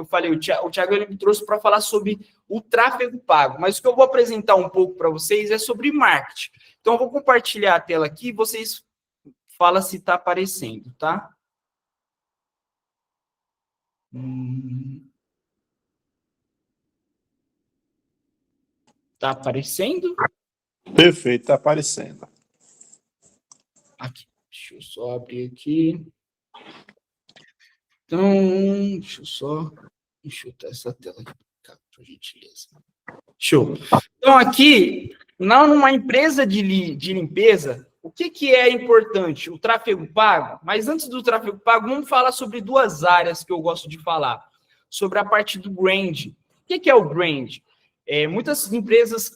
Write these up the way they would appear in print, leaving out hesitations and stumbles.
eu falei, o Thiago ele me trouxe para falar sobre o tráfego pago, mas o que eu vou apresentar um pouco para vocês é sobre marketing. Então, eu vou compartilhar a tela aqui e vocês falam se está aparecendo, tá? Tá aparecendo? Perfeito, está aparecendo. Aqui, deixa eu só abrir aqui. Então, deixa eu só enxutar essa tela aqui, por gentileza. Show. Então, aqui, numa empresa de limpeza, o que é importante? O tráfego pago. Mas antes do tráfego pago, vamos falar sobre duas áreas que eu gosto de falar. Sobre a parte do brand. O que é o brand? Muitas empresas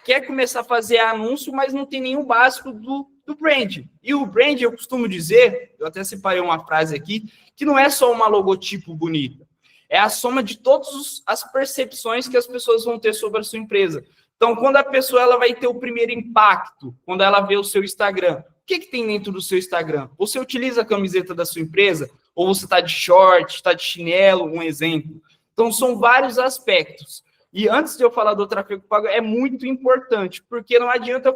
querem começar a fazer anúncio, mas não tem nenhum básico do brand. E o brand, eu costumo dizer, eu até separei uma frase aqui, que não é só uma logotipo bonita. É a soma de todas as percepções que as pessoas vão ter sobre a sua empresa. Então, quando a pessoa ela vai ter o primeiro impacto, quando ela vê o seu Instagram, o que tem dentro do seu Instagram? Você utiliza a camiseta da sua empresa? Ou você está de short, está de chinelo, um exemplo? Então, são vários aspectos. E antes de eu falar do tráfego pago, é muito importante, porque não adianta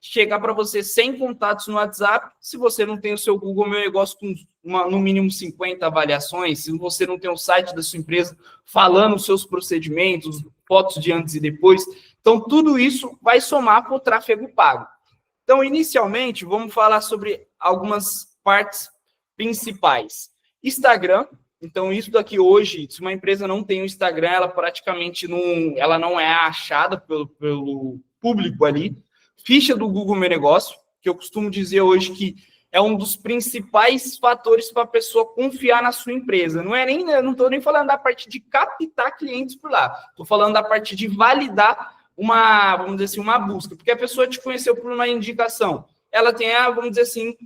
chegar para você 100 contatos no WhatsApp se você não tem o seu Google Meu Negócio com no mínimo 50 avaliações, se você não tem o site da sua empresa falando os seus procedimentos, fotos de antes e depois. Então, tudo isso vai somar para o tráfego pago. Então, inicialmente, vamos falar sobre algumas partes principais. Instagram. Então, isso daqui hoje, se uma empresa não tem o Instagram, ela praticamente não é achada pelo público ali. Ficha do Google Meu Negócio, que eu costumo dizer hoje que é um dos principais fatores para a pessoa confiar na sua empresa. Eu não estou nem falando da parte de captar clientes por lá. Estou falando da parte de validar vamos dizer assim, uma busca. Porque a pessoa te conheceu por uma indicação. Ela tem vamos dizer assim,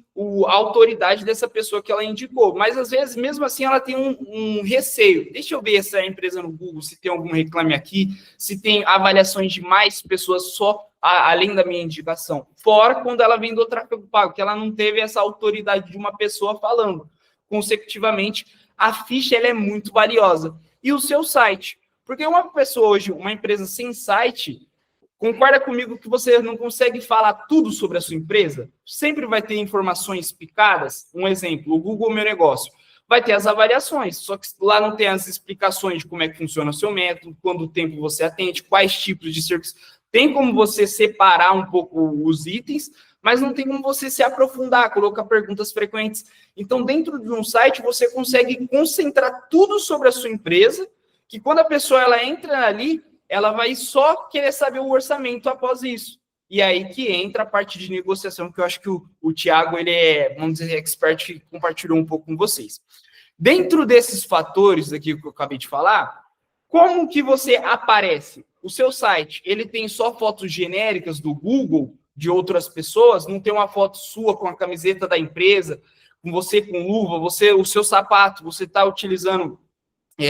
a autoridade dessa pessoa que ela indicou. Mas, às vezes, mesmo assim, ela tem um receio. Deixa eu ver essa empresa no Google, se tem algum reclame aqui, se tem avaliações de mais pessoas só além da minha indicação. Fora quando ela vem do tráfego pago, que ela não teve essa autoridade de uma pessoa falando. Consecutivamente, a ficha ela é muito valiosa. E o seu site? Porque uma pessoa hoje, uma empresa sem site, concorda comigo que você não consegue falar tudo sobre a sua empresa? Sempre vai ter informações picadas. Um exemplo, o Google Meu Negócio. Vai ter as avaliações, só que lá não tem as explicações de como é que funciona o seu método, quanto tempo você atende, quais tipos de serviços. Tem como você separar um pouco os itens, mas não tem como você se aprofundar, colocar perguntas frequentes. Então, dentro de um site, você consegue concentrar tudo sobre a sua empresa, que quando a pessoa ela entra ali, ela vai só querer saber o orçamento após isso. E aí que entra a parte de negociação, que eu acho que o Thiago, ele vamos dizer, expert, que compartilhou um pouco com vocês. Dentro desses fatores aqui que eu acabei de falar, como que você aparece? O seu site, ele tem só fotos genéricas do Google, de outras pessoas, não tem uma foto sua com a camiseta da empresa, com você com luva, o seu sapato, você está utilizando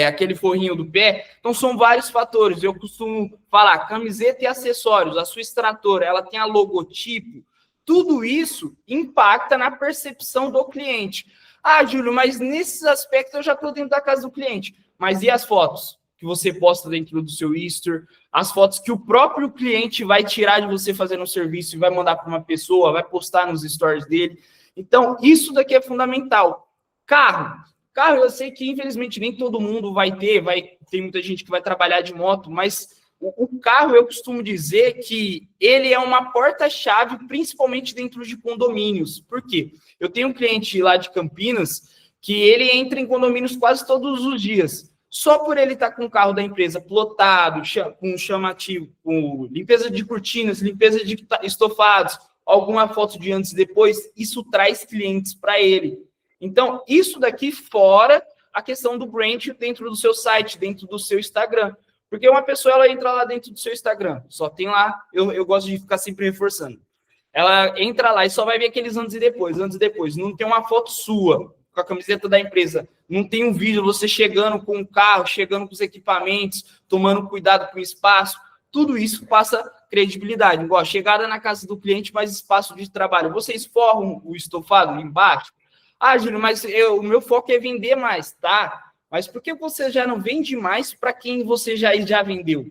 aquele forrinho do pé. Então, são vários fatores. Eu costumo falar, camiseta e acessórios, a sua extratora, ela tem a logotipo, tudo isso impacta na percepção do cliente. Ah, Júlio, mas nesses aspectos eu já estou dentro da casa do cliente. Mas e as fotos que você posta dentro do seu Easter? As fotos que o próprio cliente vai tirar de você fazendo um serviço e vai mandar para uma pessoa, vai postar nos stories dele. Então, isso daqui é fundamental. Carro, eu sei que, infelizmente, nem todo mundo vai ter, tem muita gente que vai trabalhar de moto, mas o carro, eu costumo dizer que ele é uma porta-chave, principalmente dentro de condomínios. Por quê? Eu tenho um cliente lá de Campinas que ele entra em condomínios quase todos os dias. Só por ele estar com o carro da empresa plotado, com chamativo, com limpeza de cortinas, limpeza de estofados, alguma foto de antes e depois, isso traz clientes para ele. Então, isso daqui fora a questão do brand dentro do seu site, dentro do seu Instagram. Porque uma pessoa, ela entra lá dentro do seu Instagram, só tem lá, eu gosto de ficar sempre reforçando. Ela entra lá e só vai ver aqueles antes e depois. Não tem uma foto sua com a camiseta da empresa. Não tem um vídeo você chegando com o carro, chegando com os equipamentos, tomando cuidado com o espaço. Tudo isso passa credibilidade. Igual, chegada na casa do cliente, mais espaço de trabalho. Vocês forram o estofado ali embaixo? Ah, Júlio, mas o meu foco é vender mais, tá? mas por que você já não vende mais para quem você já vendeu?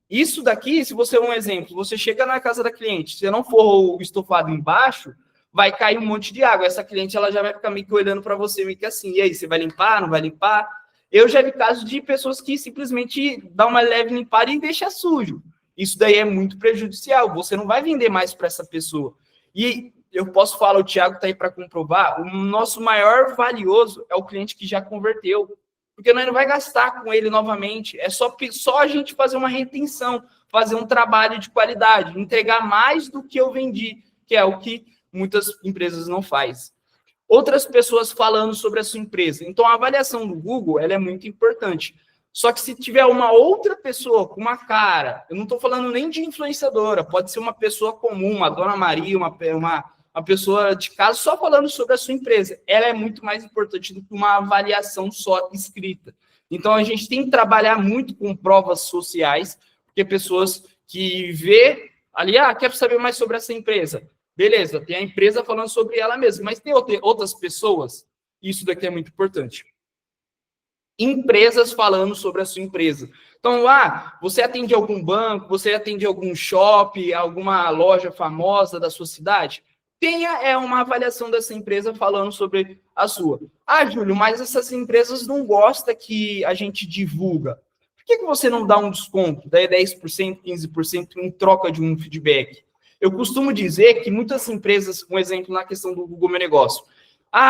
Isso daqui, se você, um exemplo, você chega na casa da cliente, se não for o estofado embaixo, vai cair um monte de água. Essa cliente, ela já vai ficar meio que olhando para você, meio que assim, e aí, você vai limpar, não vai limpar? Eu já vi casos de pessoas que simplesmente dão uma leve limpada e deixa sujo. Isso daí é muito prejudicial, você não vai vender mais para essa pessoa. E eu posso falar, o Thiago está aí para comprovar, o nosso maior valioso é o cliente que já converteu, porque nós não vai gastar com ele novamente, é só a gente fazer uma retenção, fazer um trabalho de qualidade, entregar mais do que eu vendi, que é o que muitas empresas não fazem. Outras pessoas falando sobre a sua empresa. Então, a avaliação do Google, ela é muito importante. Só que se tiver uma outra pessoa com uma cara, eu não estou falando nem de influenciadora, pode ser uma pessoa comum, uma Dona Maria, uma pessoa de casa, só falando sobre a sua empresa. Ela é muito mais importante do que uma avaliação só escrita. Então, a gente tem que trabalhar muito com provas sociais, porque pessoas que vê ali, quero saber mais sobre essa empresa. Beleza, tem a empresa falando sobre ela mesma, mas tem outras pessoas, isso daqui é muito importante. Empresas falando sobre a sua empresa. Então, você atende algum banco, você atende algum shopping, alguma loja famosa da sua cidade? Tenha uma avaliação dessa empresa falando sobre a sua. Júlio, mas essas empresas não gostam que a gente divulga. Por que você não dá um desconto, daí 10%, 15% em troca de um feedback? Eu costumo dizer que muitas empresas, um exemplo na questão do Google Meu Negócio,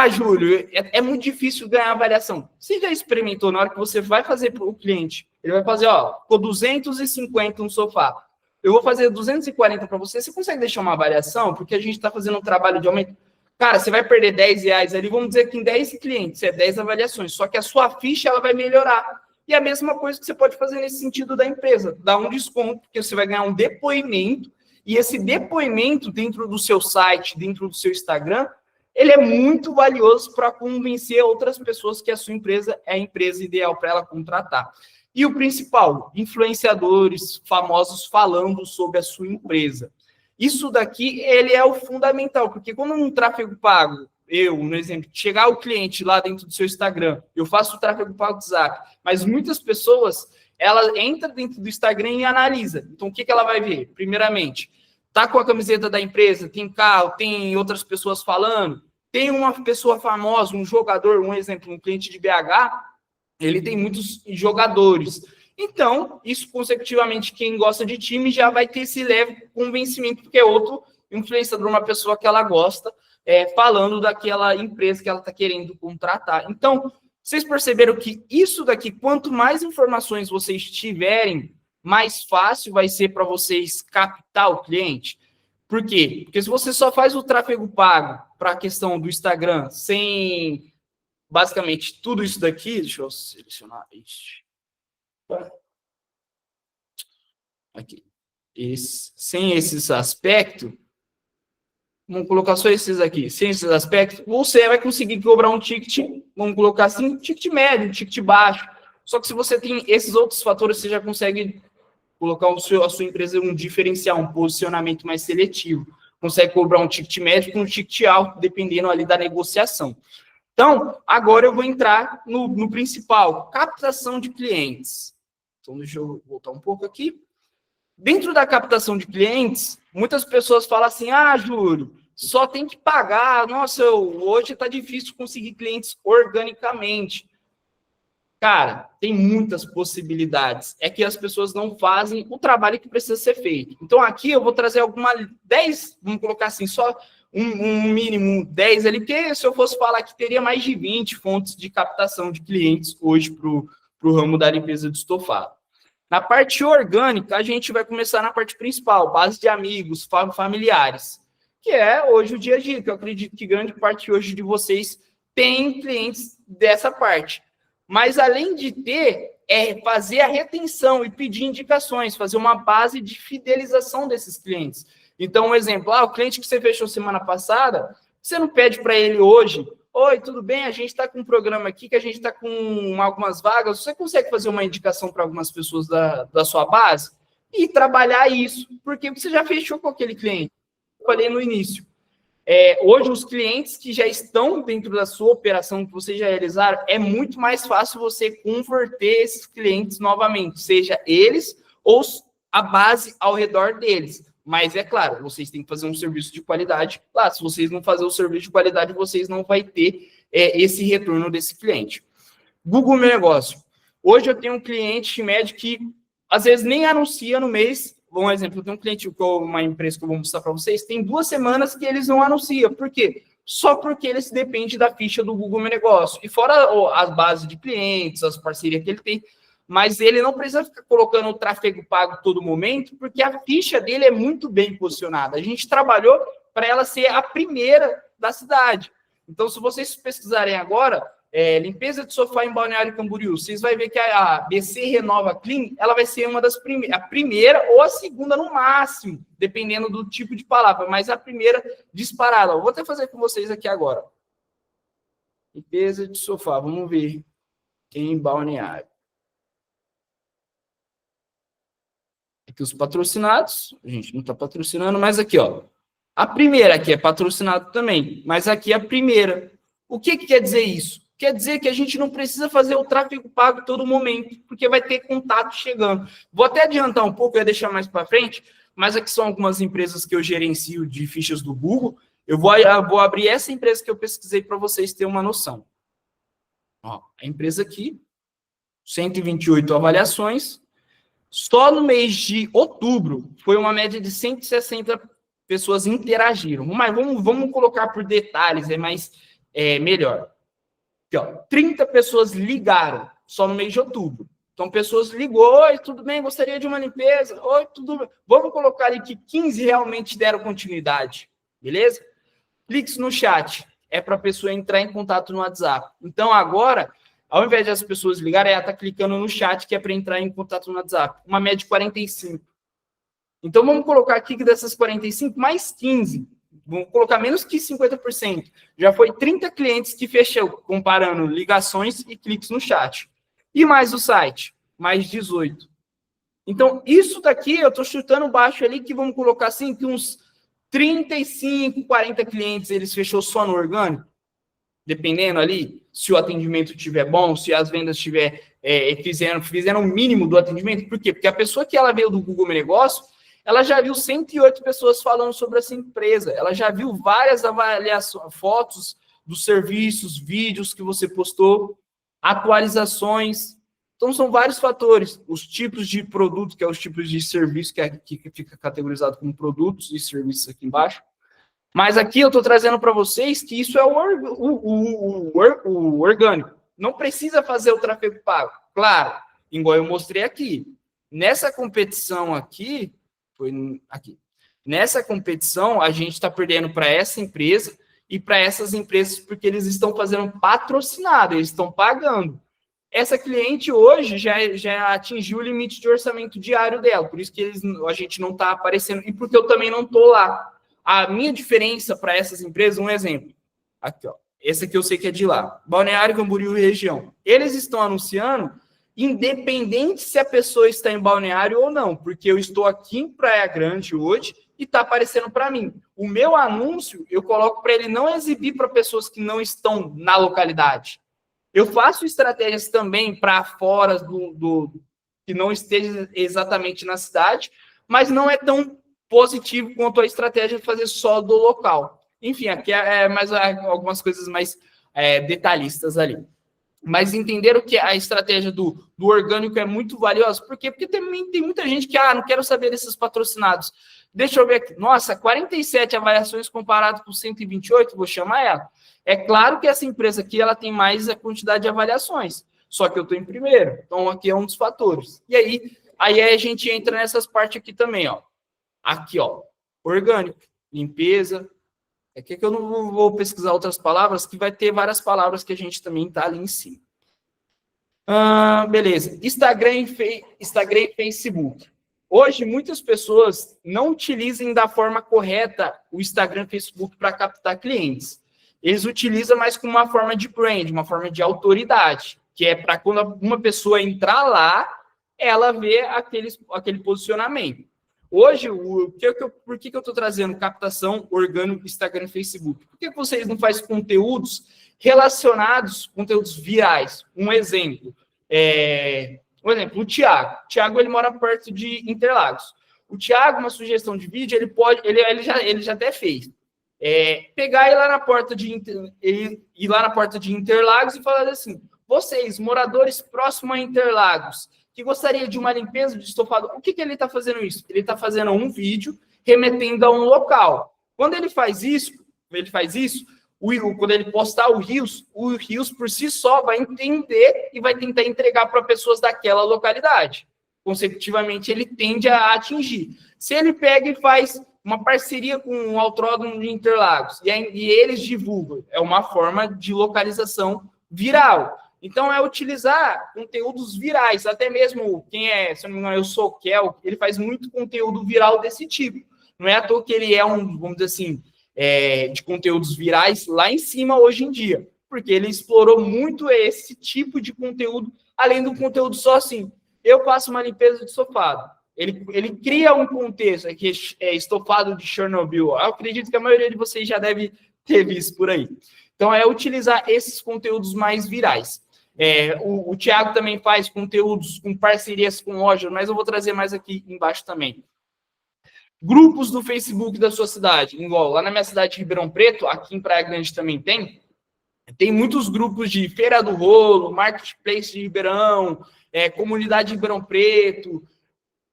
Júlio, é muito difícil ganhar avaliação. Você já experimentou na hora que você vai fazer para o cliente? Ele vai fazer, ficou 250 no sofá. Eu vou fazer 240 para você. Você consegue deixar uma avaliação? Porque a gente está fazendo um trabalho de aumento. Cara, você vai perder R$10 ali, vamos dizer que em 10 clientes, 10 avaliações. Só que a sua ficha ela vai melhorar. E a mesma coisa que você pode fazer nesse sentido da empresa. Dar um desconto, porque você vai ganhar um depoimento. E esse depoimento dentro do seu site, dentro do seu Instagram, ele é muito valioso para convencer outras pessoas que a sua empresa é a empresa ideal para ela contratar. E o principal, influenciadores famosos falando sobre a sua empresa. Isso daqui, ele é o fundamental, porque quando um tráfego pago, no exemplo, chegar o cliente lá dentro do seu Instagram, eu faço o tráfego pago do Zap, mas muitas pessoas, ela entra dentro do Instagram e analisa. Então, o que ela vai ver? Primeiramente, tá com a camiseta da empresa, tem carro, tem outras pessoas falando, tem uma pessoa famosa, um jogador, um exemplo, um cliente de BH, ele tem muitos jogadores. Então, isso consecutivamente, quem gosta de time já vai ter esse leve convencimento, porque é outro influenciador, uma pessoa que ela gosta, falando daquela empresa que ela está querendo contratar. Então, vocês perceberam que isso daqui, quanto mais informações vocês tiverem, mais fácil vai ser para vocês captar o cliente. Por quê? Porque se você só faz o tráfego pago para a questão do Instagram, sem basicamente tudo isso daqui, deixa eu selecionar isso. Aqui. Sem esses aspectos, vamos colocar só esses aqui, sem esses aspectos, você vai conseguir cobrar um ticket, vamos colocar assim, ticket médio, ticket baixo. Só que se você tem esses outros fatores, você já consegue colocar a sua empresa um diferencial, um posicionamento mais seletivo. Consegue cobrar um ticket médio com um ticket alto, dependendo ali da negociação. Então, agora eu vou entrar no principal, captação de clientes. Então, deixa eu voltar um pouco aqui. Dentro da captação de clientes, muitas pessoas falam assim, Júlio, só tem que pagar, nossa, hoje está difícil conseguir clientes organicamente. Cara, tem muitas possibilidades. É que as pessoas não fazem o trabalho que precisa ser feito. Então, aqui eu vou trazer 10, vamos colocar assim, só um mínimo 10 ali, porque se eu fosse falar que teria mais de 20 fontes de captação de clientes hoje para o ramo da limpeza de estofado. Na parte orgânica, a gente vai começar na parte principal, base de amigos, familiares, que é hoje o dia a dia, que eu acredito que grande parte hoje de vocês tem clientes dessa parte. Mas, além de ter, fazer a retenção e pedir indicações, fazer uma base de fidelização desses clientes. Então, um exemplo, o cliente que você fechou semana passada, você não pede para ele hoje, oi, tudo bem, a gente está com um programa aqui, que a gente está com algumas vagas, você consegue fazer uma indicação para algumas pessoas da sua base? E trabalhar isso, porque você já fechou com aquele cliente. Eu falei no início. Hoje, os clientes que já estão dentro da sua operação, que vocês já realizaram, é muito mais fácil você converter esses clientes novamente, seja eles ou a base ao redor deles. Mas, é claro, vocês têm que fazer um serviço de qualidade lá. Se vocês não fazerem o serviço de qualidade, vocês não vão ter esse retorno desse cliente. Google Meu Negócio. Hoje eu tenho um cliente médio que, às vezes, nem anuncia no mês. Um exemplo, eu tenho um cliente, uma empresa que eu vou mostrar para vocês, tem 2 semanas que eles não anunciam. Por quê? Só porque eles dependem da ficha do Google Meu Negócio. E fora as bases de clientes, as parcerias que ele tem, mas ele não precisa ficar colocando o tráfego pago todo momento, porque a ficha dele é muito bem posicionada. A gente trabalhou para ela ser a primeira da cidade. Então, se vocês pesquisarem agora, limpeza de sofá em Balneário Camboriú, vocês vão ver que a BC Renova Clean, ela vai ser uma das primeiras, a primeira ou a segunda no máximo, dependendo do tipo de palavra, mas a primeira disparada. Eu vou até fazer com vocês aqui agora. Limpeza de sofá, vamos ver em Balneário. Aqui os patrocinados, a gente não está patrocinando, mas aqui, ó. A primeira aqui é patrocinado também, mas aqui é a primeira. O que quer dizer isso? Quer dizer que a gente não precisa fazer o tráfego pago todo momento, porque vai ter contato chegando. Vou até adiantar um pouco, eu ia deixar mais para frente, mas aqui são algumas empresas que eu gerencio de fichas do Google. Eu vou abrir essa empresa que eu pesquisei para vocês terem uma noção. Ó, a empresa aqui, 128 avaliações. Só no mês de outubro, foi uma média de 160 pessoas interagiram. Mas vamos colocar por detalhes, melhor. Aqui, ó, 30 pessoas ligaram só no mês de outubro. Então, pessoas ligou, oi, tudo bem, gostaria de uma limpeza, oi, tudo bem. Vamos colocar ali que 15 realmente deram continuidade, beleza? Cliques no chat, é para a pessoa entrar em contato no WhatsApp. Então, agora, ao invés de as pessoas ligarem, ela está clicando no chat, que é para entrar em contato no WhatsApp. Uma média de 45. Então, vamos colocar aqui que dessas 45, mais 15. Vamos colocar menos que 50%. Já foi 30 clientes que fechou, comparando ligações e cliques no chat. E mais o site, mais 18. Então, isso daqui, eu estou chutando baixo ali, que vamos colocar assim, que uns 35, 40 clientes, eles fechou só no orgânico. Dependendo ali, se o atendimento estiver bom, se as vendas fizeram o mínimo do atendimento. Por quê? Porque a pessoa que ela veio do Google Meu Negócio, ela já viu 108 pessoas falando sobre essa empresa. Ela já viu várias avaliações, fotos dos serviços, vídeos que você postou, atualizações. Então, são vários fatores. Os tipos de produto, que é os tipos de serviço, que fica categorizado como produtos e serviços aqui embaixo. Mas aqui eu estou trazendo para vocês que isso é o orgânico. Não precisa fazer o tráfego pago. Claro, igual eu mostrei aqui. Nessa competição aqui, nessa competição, a gente está perdendo para essa empresa e para essas empresas porque eles estão fazendo patrocinado, eles estão pagando. Essa cliente hoje já atingiu o limite de orçamento diário dela, por isso que a gente não está aparecendo e porque eu também não estou lá. A minha diferença para essas empresas, um exemplo. Aqui, ó. Esse aqui eu sei que é de lá. Balneário Camboriú e região. Eles estão anunciando, independente se a pessoa está em Balneário ou não, porque eu estou aqui em Praia Grande hoje e está aparecendo para mim. O meu anúncio, eu coloco para ele não exibir para pessoas que não estão na localidade. Eu faço estratégias também para fora que não esteja exatamente na cidade, mas não é tão positivo quanto a estratégia de fazer só do local. Enfim, aqui é mais algumas coisas mais detalhistas ali. Mas entenderam que a estratégia do orgânico é muito valiosa. Por quê? Porque também tem muita gente que, não quero saber desses patrocinados. Deixa eu ver aqui. Nossa, 47 avaliações comparado com 128, vou chamar ela. É claro que essa empresa aqui, ela tem mais a quantidade de avaliações. Só que eu estou em primeiro. Então, aqui é um dos fatores. E aí a gente entra nessas partes aqui também, ó. Aqui, ó, orgânico, limpeza. É que eu não vou pesquisar outras palavras, que vai ter várias palavras que a gente também está ali em cima. Beleza. Instagram e Facebook. Hoje, muitas pessoas não utilizam da forma correta o Instagram e Facebook para captar clientes. Eles utilizam mais como uma forma de brand, uma forma de autoridade, que é para quando uma pessoa entrar lá, ela vê aquele posicionamento. Hoje, por que eu estou trazendo captação orgânica, Instagram e Facebook? Por que vocês não fazem conteúdos relacionados, conteúdos virais? Um exemplo, o Thiago. O Thiago, ele mora perto de Interlagos. O Thiago, uma sugestão de vídeo, ele já até fez. Pegar e ir lá na porta de Interlagos e falar assim: vocês, moradores próximos a Interlagos, que gostaria de uma limpeza de estofado, o que ele está fazendo isso? Ele está fazendo um vídeo remetendo a um local. Quando ele faz isso, quando ele postar o Rios por si só vai entender e vai tentar entregar para pessoas daquela localidade. Consecutivamente, ele tende a atingir. Se ele pega e faz uma parceria com o Autódromo de Interlagos e eles divulgam, é uma forma de localização viral. Então, é utilizar conteúdos virais. Até mesmo se eu não me engano, eu sou o Kel, ele faz muito conteúdo viral desse tipo. Não é à toa que ele é vamos dizer assim, de conteúdos virais lá em cima hoje em dia. Porque ele explorou muito esse tipo de conteúdo, além do conteúdo só assim. Eu faço uma limpeza de estofado. Ele cria um contexto que é estofado de Chernobyl. Eu acredito que a maioria de vocês já deve ter visto por aí. Então, é utilizar esses conteúdos mais virais. O Thiago também faz conteúdos com parcerias com lojas, mas eu vou trazer mais aqui embaixo também. Grupos do Facebook da sua cidade. Igual lá na minha cidade de Ribeirão Preto, aqui em Praia Grande também tem muitos grupos de Feira do Rolo, Marketplace de Ribeirão, Comunidade de Ribeirão Preto.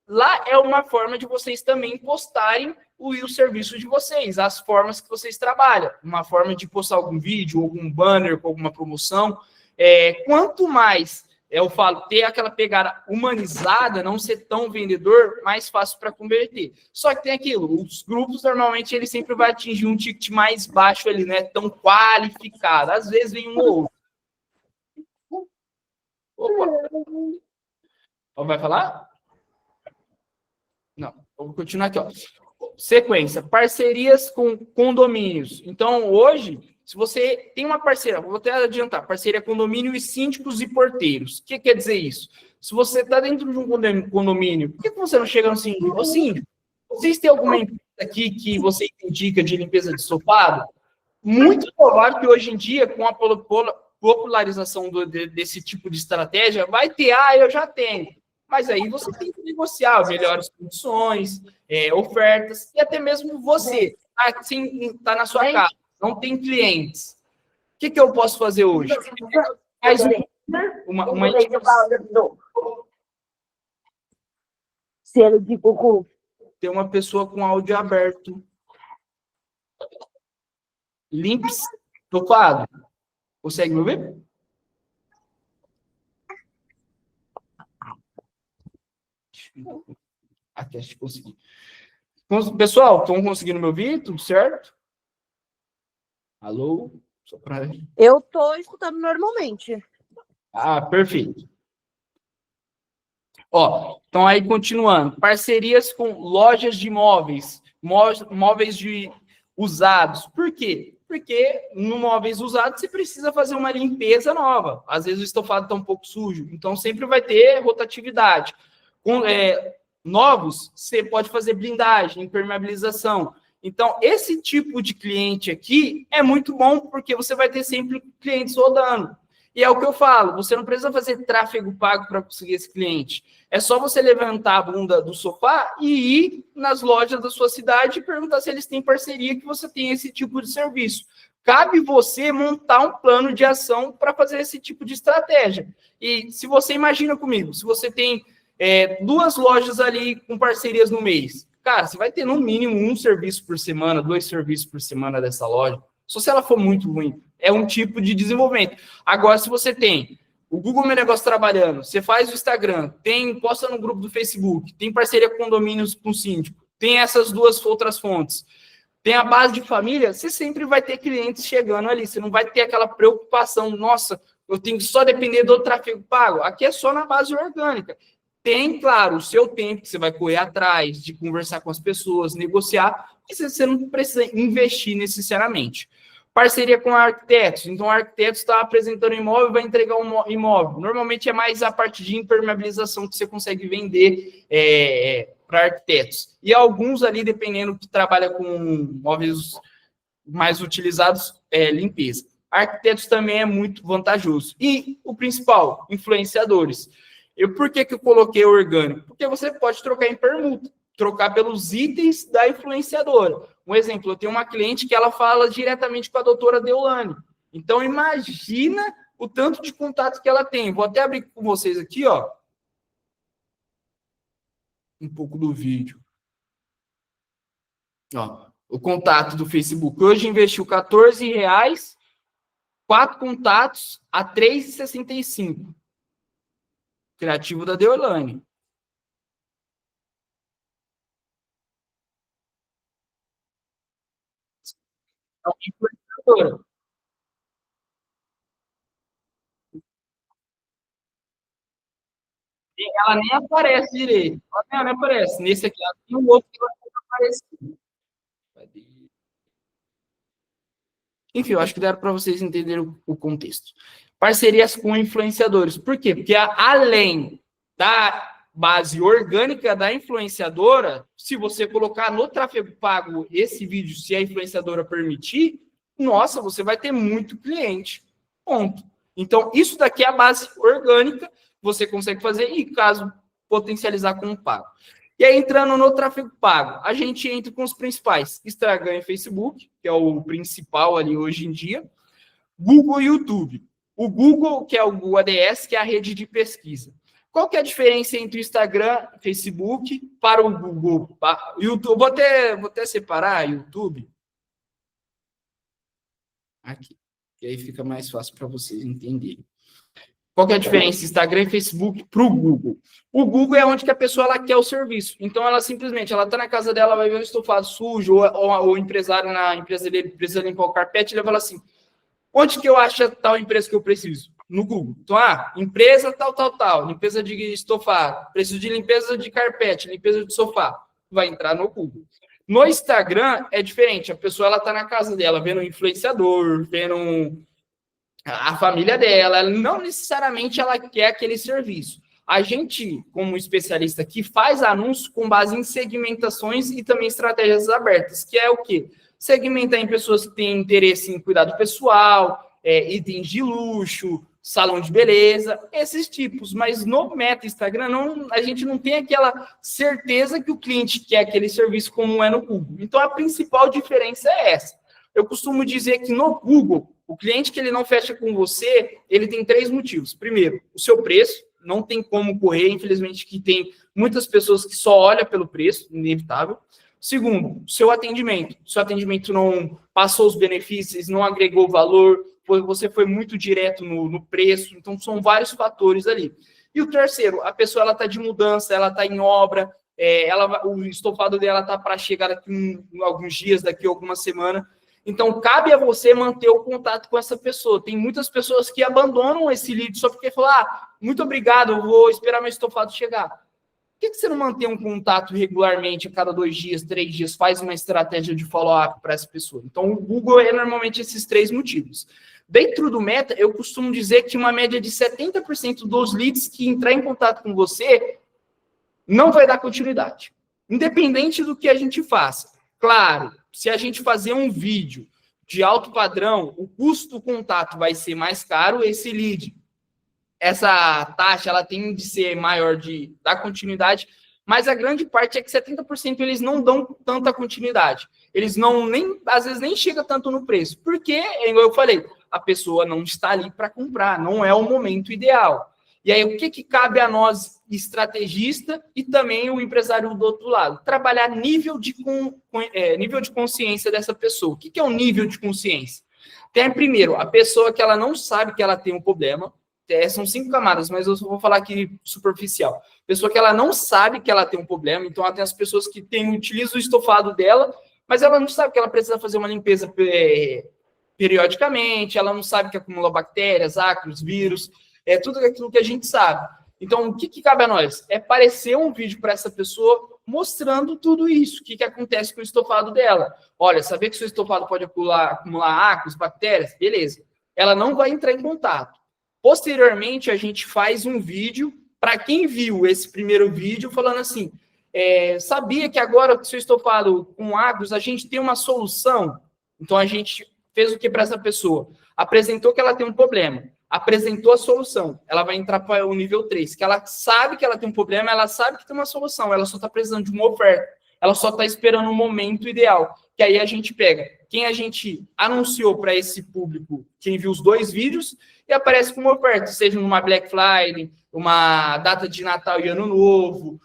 Lá é uma forma de vocês também postarem o serviço de vocês, as formas que vocês trabalham. Uma forma de postar algum vídeo, algum banner com alguma promoção. Quanto mais, eu falo, ter aquela pegada humanizada, não ser tão vendedor, mais fácil para converter. Só que tem aquilo, os grupos, normalmente, ele sempre vai atingir um ticket mais baixo ali, não é tão qualificado. Às vezes vem um ou outro. Opa. Vai falar? Não, vou continuar aqui, ó. Sequência, parcerias com condomínios. Então, hoje, se você tem uma parceria, vou até adiantar, parceria condomínio e síndicos e porteiros. O que quer dizer isso? Se você está dentro de um condomínio, por que você não chega no síndico? Ô, síndico, vocês têm alguma empresa aqui que você indica de limpeza de estofado? Muito provável que hoje em dia, com a popularização desse tipo de estratégia, vai ter, eu já tenho. Mas aí você tem que negociar melhores condições, ofertas, e até mesmo você, assim, está na sua casa, não tem clientes. O que eu posso fazer hoje? Faz uma Selo de cocô. Tem uma pessoa com áudio aberto. Links topado. Consegue me ouvir? Aqui, acho que consegui. Pessoal, estão conseguindo me ouvir? Tudo certo? Alô? Eu estou escutando normalmente. Perfeito. Então aí continuando. Parcerias com lojas de móveis usados. Por quê? Porque no móveis usados você precisa fazer uma limpeza nova. Às vezes o estofado está um pouco sujo. Então sempre vai ter rotatividade. Com novos, você pode fazer blindagem, impermeabilização. Então, esse tipo de cliente aqui é muito bom porque você vai ter sempre clientes rodando. E é o que eu falo, você não precisa fazer tráfego pago para conseguir esse cliente. É só você levantar a bunda do sofá e ir nas lojas da sua cidade e perguntar se eles têm parceria que você tem esse tipo de serviço. Cabe você montar um plano de ação para fazer esse tipo de estratégia. E se você imagina comigo, se você tem 2 lojas ali com parcerias no mês, cara, você vai ter no mínimo 1 serviço por semana, 2 serviços por semana dessa loja. Só se ela for muito ruim. É um tipo de desenvolvimento. Agora, se você tem o Google Meu Negócio trabalhando, você faz o Instagram, posta no grupo do Facebook, tem parceria com condomínios com síndico, tem essas 2 outras fontes, tem a base de família, você sempre vai ter clientes chegando ali. Você não vai ter aquela preocupação, nossa, eu tenho que só depender do tráfego pago. Aqui é só na base orgânica. Tem, claro, o seu tempo que você vai correr atrás, de conversar com as pessoas, negociar, e você não precisa investir necessariamente. Parceria com arquitetos. Então, o arquiteto está apresentando imóvel, vai entregar um imóvel. Normalmente é mais a parte de impermeabilização que você consegue vender para arquitetos. E alguns ali, dependendo que trabalha com móveis mais utilizados, limpeza. Arquitetos também é muito vantajoso. E o principal, influenciadores. Por que eu coloquei orgânico? Porque você pode trocar em permuta, trocar pelos itens da influenciadora. Um exemplo, eu tenho uma cliente que ela fala diretamente com a doutora Deolane. Então, imagina o tanto de contato que ela tem. Vou até abrir com vocês aqui, ó, um pouco do vídeo. Ó, o contato do Facebook. Hoje investiu R$14, 4 contatos a R$3,65. Criativo da Deolane. É uma influenciadora. Ela nem aparece direito. Ela nem aparece. Nesse aqui, ela tem um outro que ela não aparece. Enfim, eu acho que deram para vocês entenderem o contexto. Parcerias com influenciadores. Por quê? Porque além da base orgânica da influenciadora, se você colocar no tráfego pago esse vídeo, se a influenciadora permitir, nossa, você vai ter muito cliente. Ponto. Então, isso daqui é a base orgânica, você consegue fazer e, caso potencializar com o pago. E aí, entrando no tráfego pago, a gente entra com os principais: Instagram e Facebook, que é o principal ali hoje em dia, Google e YouTube. O Google, que é o Google Ads, que é a rede de pesquisa. Qual que é a diferença entre o Instagram e Facebook para o Google? YouTube, vou até separar YouTube. Aqui. E aí fica mais fácil para vocês entenderem. Qual que é a diferença Instagram e Facebook para o Google? O Google é onde que a pessoa ela quer o serviço. Então, ela simplesmente, ela está na casa dela, vai ver um estofado sujo, ou o empresário na empresa dele precisa limpar o carpete, ele vai falar assim, onde que eu acho tal empresa que eu preciso? No Google. Então, empresa tal, limpeza de estofado, preciso de limpeza de carpete, limpeza de sofá. Vai entrar no Google. No Instagram é diferente, a pessoa ela está na casa dela, vendo um influenciador, vendo a família dela, não necessariamente ela quer aquele serviço. A gente, como especialista aqui, faz anúncios com base em segmentações e também estratégias abertas, que é o quê? Segmentar em pessoas que têm interesse em cuidado pessoal, itens de luxo, salão de beleza, esses tipos. Mas no Meta Instagram, a gente não tem aquela certeza que o cliente quer aquele serviço como é no Google. Então, a principal diferença é essa. Eu costumo dizer que no Google, o cliente que ele não fecha com você, ele tem 3 motivos. Primeiro, o seu preço, não tem como correr, infelizmente, que tem muitas pessoas que só olham pelo preço, inevitável. Segundo, o seu atendimento. O seu atendimento não passou os benefícios, não agregou valor, você foi muito direto no preço, então são vários fatores ali. E o terceiro, a pessoa ela está de mudança, ela está em obra, o estofado dela está para chegar daqui alguns dias, daqui a alguma semana. Então, cabe a você manter o contato com essa pessoa. Tem muitas pessoas que abandonam esse lead só porque falam, muito obrigado, eu vou esperar meu estofado chegar. Por que você não mantém um contato regularmente, a cada 2 dias, 3 dias, faz uma estratégia de follow-up para essa pessoa? Então, o Google é normalmente esses 3 motivos. Dentro do Meta, eu costumo dizer que uma média de 70% dos leads que entrar em contato com você não vai dar continuidade. Independente do que a gente faça. Claro, se a gente fazer um vídeo de alto padrão, o custo do contato vai ser mais caro, esse lead, essa taxa, ela tem de ser maior de dar continuidade, mas a grande parte é que 70% eles não dão tanta continuidade. Eles às vezes nem chega tanto no preço, porque, igual eu falei, a pessoa não está ali para comprar, não é o momento ideal. E aí, o que cabe a nós, estrategista, e também o empresário do outro lado? Trabalhar nível de consciência dessa pessoa. O que é um nível de consciência? Tem, primeiro, a pessoa que ela não sabe que ela tem um problema. São 5 camadas, mas eu só vou falar aqui superficial. Pessoa que ela não sabe que ela tem um problema, então ela tem as pessoas que utilizam o estofado dela, mas ela não sabe que ela precisa fazer uma limpeza periodicamente, ela não sabe que acumula bactérias, ácaros, vírus, tudo aquilo que a gente sabe. Então, o que cabe a nós? É aparecer um vídeo para essa pessoa mostrando tudo isso, o que acontece com o estofado dela. Olha, saber que seu estofado pode acumular ácaros, bactérias, beleza. Ela não vai entrar em contato. Posteriormente, a gente faz um vídeo para quem viu esse primeiro vídeo falando assim, sabia que agora, se eu estou falando com agros, a gente tem uma solução. Então, a gente fez o que para essa pessoa? Apresentou que ela tem um problema, apresentou a solução. Ela vai entrar para o nível 3, que ela sabe que ela tem um problema, ela sabe que tem uma solução, ela só está precisando de uma oferta, ela só está esperando um momento ideal, que aí a gente pega quem a gente anunciou para esse público, quem viu os 2 vídeos, e aparece com uma oferta, seja numa Black Friday, uma data de Natal e Ano Novo,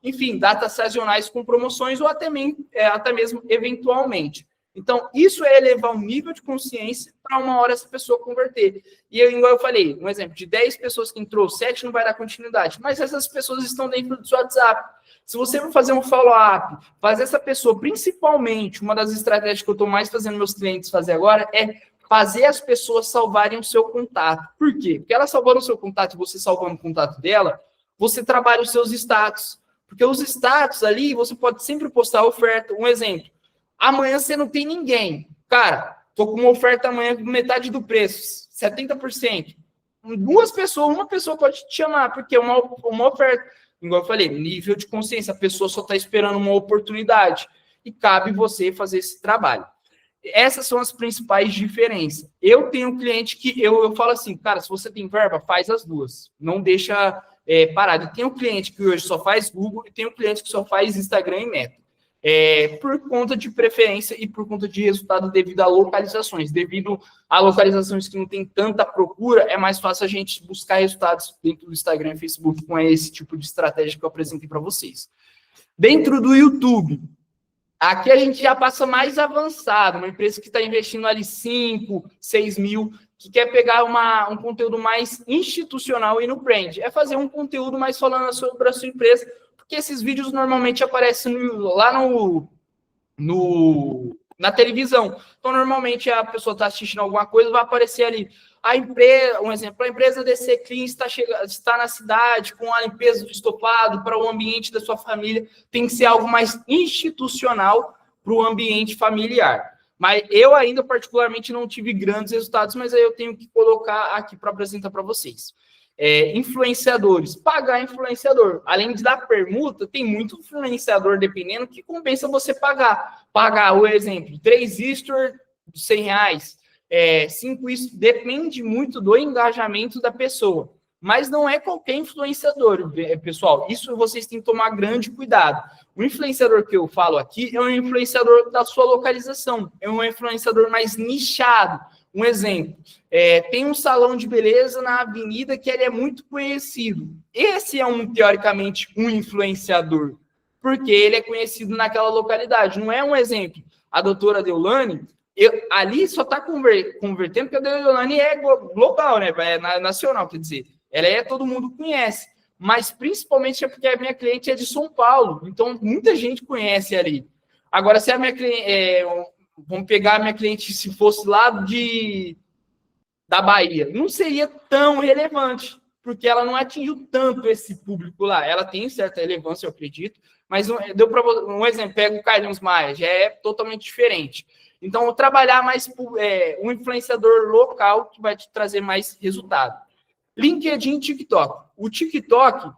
enfim, datas sazonais com promoções, ou até mesmo eventualmente. Então, isso é elevar o nível de consciência para uma hora essa pessoa converter. E igual eu falei, um exemplo, de 10 pessoas que entrou, 7 não vai dar continuidade, mas essas pessoas estão dentro do seu WhatsApp. Se você for fazer um follow-up, fazer essa pessoa, principalmente, uma das estratégias que eu estou mais fazendo meus clientes fazer agora é fazer as pessoas salvarem o seu contato. Por quê? Porque ela salvando o seu contato e você salvando o contato dela, você trabalha os seus status. Porque os status ali, você pode sempre postar a oferta. Um exemplo. Amanhã você não tem ninguém. Cara, tô com uma oferta amanhã com metade do preço, 70%. 2 pessoas, uma pessoa pode te chamar, porque é uma oferta. Igual eu falei, nível de consciência, a pessoa só está esperando uma oportunidade. E cabe você fazer esse trabalho. Essas são as principais diferenças. Eu tenho um cliente que eu falo assim, cara, se você tem verba, faz as 2. Não deixa parado. Eu tenho um cliente que hoje só faz Google e tenho um cliente que só faz Instagram e Meta. Por conta de preferência e por conta de resultado devido a localizações. Devido a localizações que não tem tanta procura, é mais fácil a gente buscar resultados dentro do Instagram e Facebook com esse tipo de estratégia que eu apresentei para vocês. Dentro do YouTube, aqui a gente já passa mais avançado, uma empresa que está investindo ali 5, 6 mil, que quer pegar um conteúdo mais institucional e no brand. É fazer um conteúdo mais falando sobre a sua empresa, porque esses vídeos normalmente aparecem lá na televisão. Então, normalmente, a pessoa está assistindo alguma coisa, vai aparecer ali. A empresa, um exemplo, a empresa DC Clean está na cidade com a limpeza do estofado para o ambiente da sua família. Tem que ser algo mais institucional para o ambiente familiar. Mas eu ainda, particularmente, não tive grandes resultados, mas aí eu tenho que colocar aqui para apresentar para vocês. Influenciadores, pagar influenciador. Além de dar permuta, tem muito influenciador, dependendo, que compensa você pagar. Pagar, o exemplo, 3 Easter, R$100, 5 Easter, depende muito do engajamento da pessoa. Mas não é qualquer influenciador, pessoal. Isso vocês têm que tomar grande cuidado. O influenciador que eu falo aqui é um influenciador da sua localização. É um influenciador mais nichado. Um exemplo, tem um salão de beleza na avenida que ele é muito conhecido. Esse é, teoricamente, um influenciador, porque ele é conhecido naquela localidade. Não é um exemplo. A doutora Deolane, ali só está convertendo, porque a Deolane é global, né? É nacional, quer dizer. Ela todo mundo conhece. Mas, principalmente, é porque a minha cliente é de São Paulo. Então, muita gente conhece ali. Agora, se a minha cliente... vamos pegar a minha cliente se fosse lá da Bahia. Não seria tão relevante, porque ela não atingiu tanto esse público lá. Ela tem certa relevância, eu acredito, mas deu para um exemplo, pega o Carlinhos Maia, já é totalmente diferente. Então, trabalhar mais um influenciador local que vai te trazer mais resultado. LinkedIn e TikTok. O TikTok,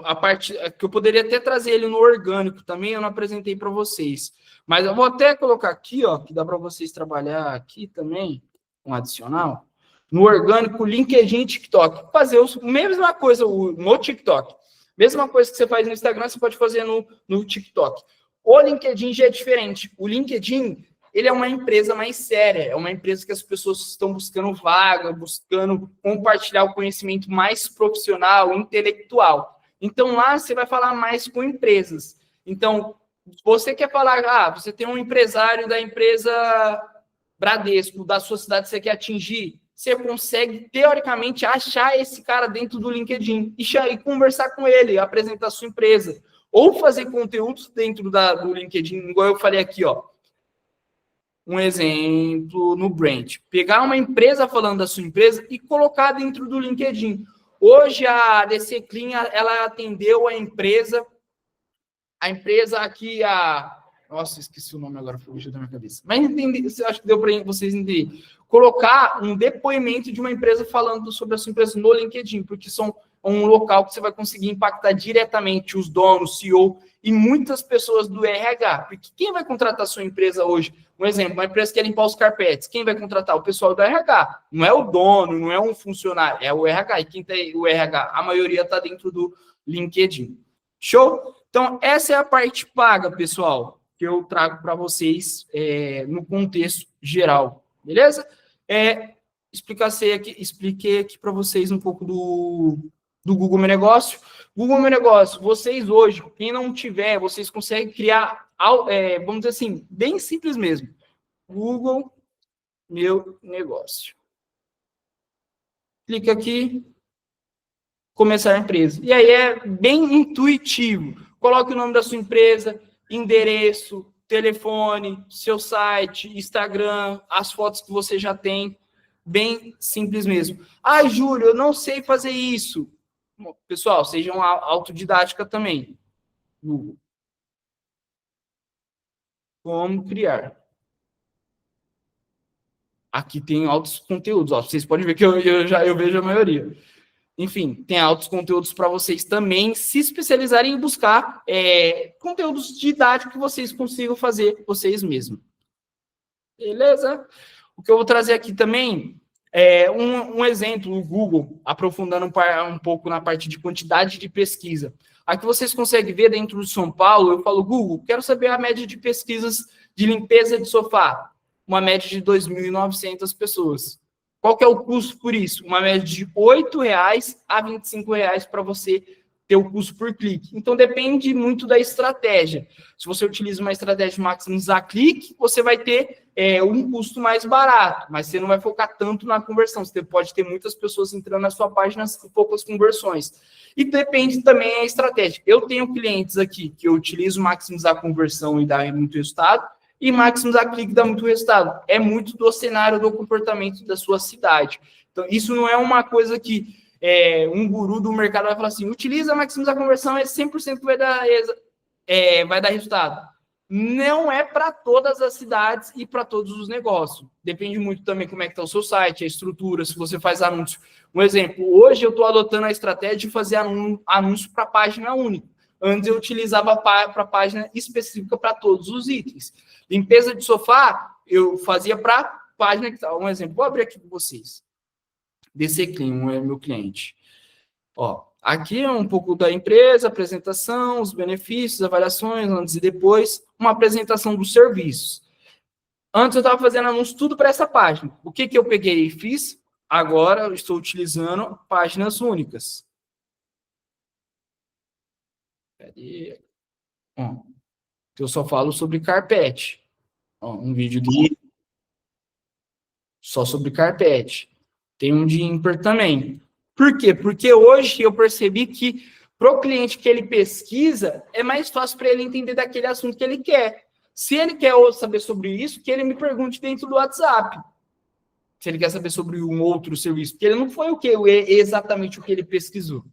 a parte que eu poderia até trazer ele no orgânico também, eu não apresentei para vocês. Mas eu vou até colocar aqui, ó, que dá para vocês trabalhar aqui também, um adicional. No orgânico, LinkedIn e TikTok. Fazer a mesma coisa no TikTok. Mesma coisa que você faz no Instagram, você pode fazer no TikTok. O LinkedIn já é diferente. O LinkedIn, ele é uma empresa mais séria. É uma empresa que as pessoas estão buscando vaga, buscando compartilhar o conhecimento mais profissional, intelectual. Então, lá você vai falar mais com empresas. Então, você quer falar, você tem um empresário da empresa Bradesco, da sua cidade que você quer atingir, você consegue, teoricamente, achar esse cara dentro do LinkedIn e conversar com ele, apresentar a sua empresa. Ou fazer conteúdos dentro do LinkedIn, igual eu falei aqui, ó. Um exemplo no brand. Pegar uma empresa falando da sua empresa e colocar dentro do LinkedIn. Hoje, a DC Clean, ela atendeu a empresa aqui, nossa, esqueci o nome agora, fugiu da minha cabeça. Mas entendi, acho que deu para vocês entenderem. Colocar um depoimento de uma empresa falando sobre a sua empresa no LinkedIn, porque são um local que você vai conseguir impactar diretamente os donos, CEO e muitas pessoas do RH. Porque quem vai contratar a sua empresa hoje? Um exemplo, uma empresa que quer limpar os carpetes. Quem vai contratar? O pessoal do RH. Não é o dono, não é um funcionário, é o RH. E quem tem o RH? A maioria está dentro do LinkedIn. Show? Então, essa é a parte paga, pessoal, que eu trago para vocês no contexto geral. Beleza? Expliquei aqui para vocês um pouco do Google Meu Negócio. Google Meu Negócio, vocês hoje, quem não tiver, vocês conseguem criar, vamos dizer assim, bem simples mesmo. Google Meu Negócio. Clica aqui, começar a empresa. E aí é bem intuitivo. Coloque o nome da sua empresa, endereço, telefone, seu site, Instagram, as fotos que você já tem. Bem simples mesmo. Ah, Júlio, eu não sei fazer isso. Pessoal, sejam autodidática também. Google. Como criar. Aqui tem altos conteúdos. Ó, vocês podem ver que eu vejo a maioria. Enfim, tem altos conteúdos para vocês também se especializarem em buscar conteúdos didáticos que vocês consigam fazer vocês mesmos. Beleza? O que eu vou trazer aqui também é um exemplo, o Google, aprofundando um pouco na parte de quantidade de pesquisa. Aqui vocês conseguem ver dentro de São Paulo, eu falo, Google, quero saber a média de pesquisas de limpeza de sofá. Uma média de 2.900 pessoas. Qual que é o custo por isso? Uma média de R$ 8,00 a R$ 25,00 para você ter o custo por clique. Então, depende muito da estratégia. Se você utiliza uma estratégia de maximizar clique, você vai ter um custo mais barato, mas você não vai focar tanto na conversão. Você pode ter muitas pessoas entrando na sua página com poucas conversões. E depende também da estratégia. Eu tenho clientes aqui que eu utilizo maximizar a conversão e dar muito resultado, e maximizar clique dá muito resultado. É muito do cenário, do comportamento da sua cidade. Então, isso não é uma coisa que um guru do mercado vai falar assim, utiliza maximizar a conversão, 100% que vai dar resultado. Não é para todas as cidades e para todos os negócios. Depende muito também como é que está o seu site, a estrutura, se você faz anúncio. Um exemplo, hoje eu estou adotando a estratégia de fazer anúncio para página única. Antes eu utilizava para página específica para todos os itens. Limpeza de sofá, eu fazia para página que tá. Um exemplo, vou abrir aqui para vocês. DC Clean, é meu cliente. Ó, aqui é um pouco da empresa, apresentação, os benefícios, avaliações, antes e depois, uma apresentação dos serviços. Antes eu estava fazendo anúncio tudo para essa página. O que eu peguei e fiz? Agora eu estou utilizando páginas únicas. Cadê? Ó, eu só falo sobre carpete. Ó, um vídeo só sobre carpete. Tem um de ímpar também. Por quê? Porque hoje eu percebi que para o cliente que ele pesquisa, é mais fácil para ele entender daquele assunto que ele quer. Se ele quer saber sobre isso, que ele me pergunte dentro do WhatsApp. Se ele quer saber sobre um outro serviço. Porque ele não foi exatamente o que ele pesquisou.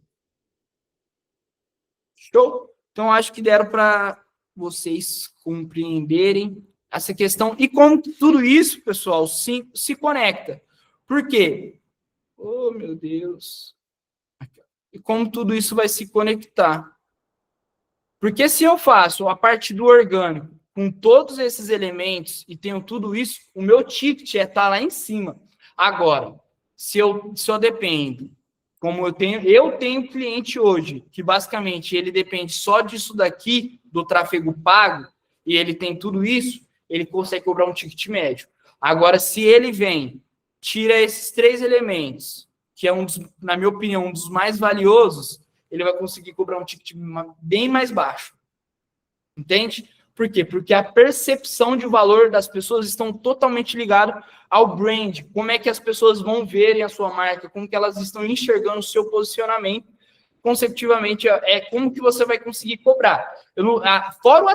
Show? Então, acho que deram para vocês compreenderem essa questão. E como tudo isso, pessoal, se conecta. Por quê? Oh, meu Deus. E como tudo isso vai se conectar. Porque se eu faço a parte do orgânico com todos esses elementos e tenho tudo isso, o meu ticket estar lá em cima. Agora, se eu dependo, como eu tenho cliente hoje, que basicamente ele depende só disso daqui, do tráfego pago, e ele tem tudo isso, ele consegue cobrar um ticket médio. Agora, se ele vem, tira esses 3 elementos, que é na minha opinião, um dos mais valiosos, ele vai conseguir cobrar um ticket bem mais baixo. Entende? Por quê? Porque a percepção de valor das pessoas estão totalmente ligada ao brand. Como é que as pessoas vão verem a sua marca, como que elas estão enxergando o seu posicionamento. Consecutivamente, como que você vai conseguir cobrar. Fora o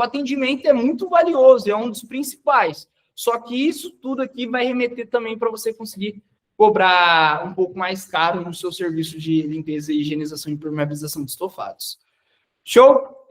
atendimento é muito valioso, é um dos principais. Só que isso tudo aqui vai remeter também para você conseguir cobrar um pouco mais caro no seu serviço de limpeza, higienização e impermeabilização de estofados. Show?